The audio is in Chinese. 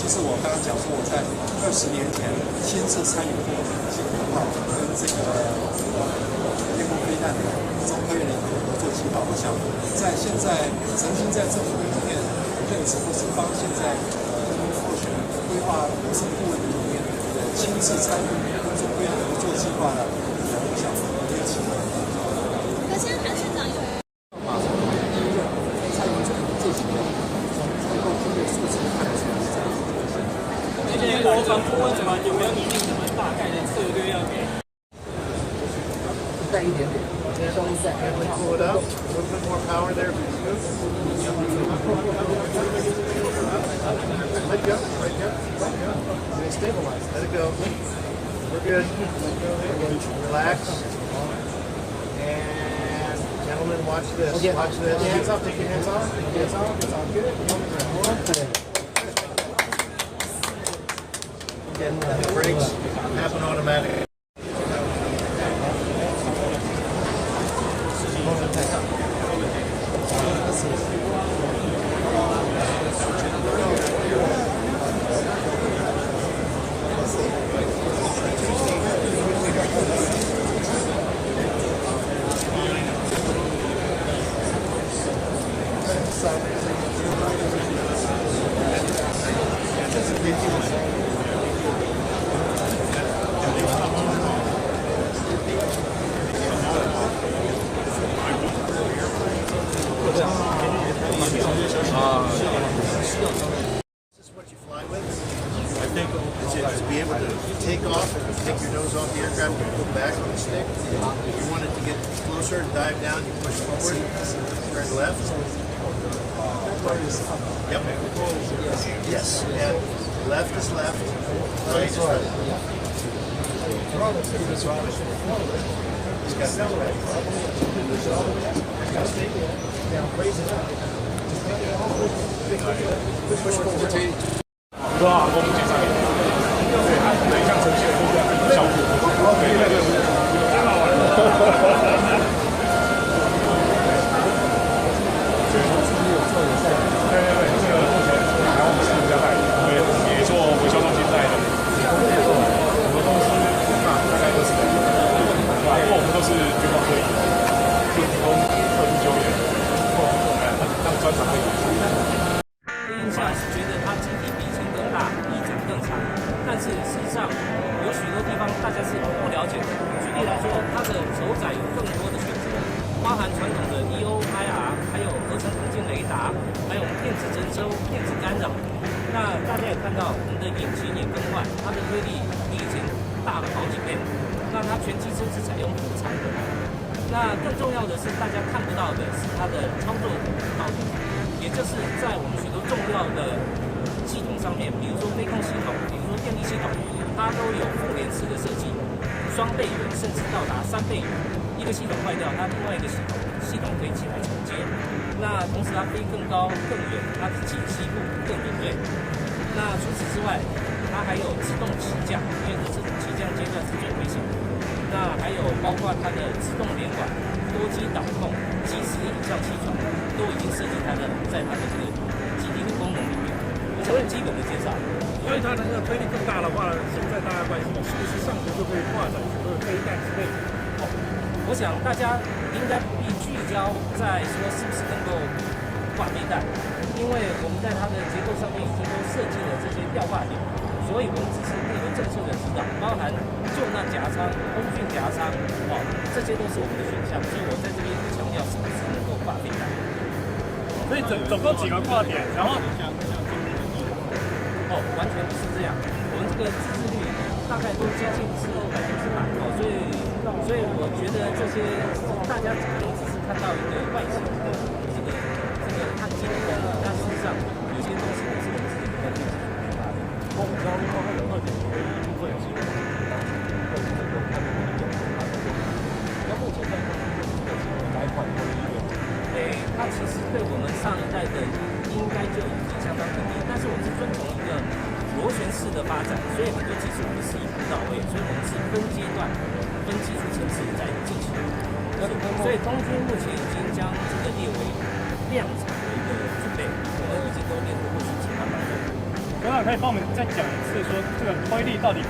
就是我刚刚讲说我在20年前亲自参与过金门号跟这个天空飞弹的中科院的一个合作计划。我想在现在曾经在政府里面任职或是帮现在候选人规划人生顾问的里面亲自参与中科院的合作计划的，我想没有几个。可现在韩市长有。国防顾问团有没有拟定什么大概的策略要给？带一点点，稍微带。Pull it up. A little bit more power there. Let go. Let go. Let go. Let it stabilize. Let it go. We're good. Relax. And gentlemen, watch this. Okay. Watch this. Hands up. Take your hands off. Hands off. It's all good. And the brakes happen automatically. This is what you fly with. I think to be able to take off and take your nose off the aircraft and pull back on the stick. If you want it to get closer and dive down, you push forward, turn left. Yep. Yes. And left is left. Right is right. Just got that right. Raise it up. Push forward. 多少公斤上面？对，它很像呈现出这样的效果。对，真好玩。对，这个目前台湾是比较大，也做维修中心在的。我们公司大概20人，对吧？因为我们都是军方退役，就提供特殊救援，让专长可以。印象是觉得它基地比以前更大，翼展更长，但是事实上有许多地方大家是不了解的。举例来说，它的轴载有更多的选择，包含传统的 EO、IR， 还有合成空间雷达，还有电子征收、电子干扰。那大家也看到，我们的引擎也更换，它的推力比以前大了好几倍。那它全机车是采用副厂的。那更重要的是，大家看不到的是它的操作道理，也就是在我们许多重要的系统上面，比如说飞控系统，比如说电力系统，它都有互联式的设计，双倍远甚至到达3倍远。一个系统坏掉，它另外一个系统可以起来承接。那同时它飞更高更远，它的解析度更敏锐。那除此之外，它还有自动起降，因为这自动起降阶段是最危险的。那还有包括它的自动连管、多机导控、即时影像气传，都已经设计在它的这个基地的功能里面。这是基本的介绍。所以它的那个推力更大的话，现在大家关心的是不是上头就可以挂载许多的飞弹之类的？我想大家应该不必聚焦在说是不是能够挂飞弹，因为我们在它的结构上面已经都设计了这些吊挂点，所以我们只是配合政策的指导，包含救难夹舱、空军夹舱，这些都是我们的选项。所以我在这边强调是不是能够挂飞弹。所以总共几个挂点，然后完全不是这样。我们这个自制率大概都接近是100%，所以我觉得这些大家可能只是看到一个外形的这个焊接的功能，但事实上有些东西是我们自己在进行研发的。我们知道另外还有2.5的一部分是那目前在哪一款它其实对我们上一代的应该就已经相当肯定，但是我们是遵从一个螺旋式的发展，所以很多技术不是一步到位，所以我们是分阶段、分技术层次在进行。所以空军目前已经将这个列为量产的一个准备，我们已经都列入后续计划当中。科长可以帮我们再讲一次，说这个推力到底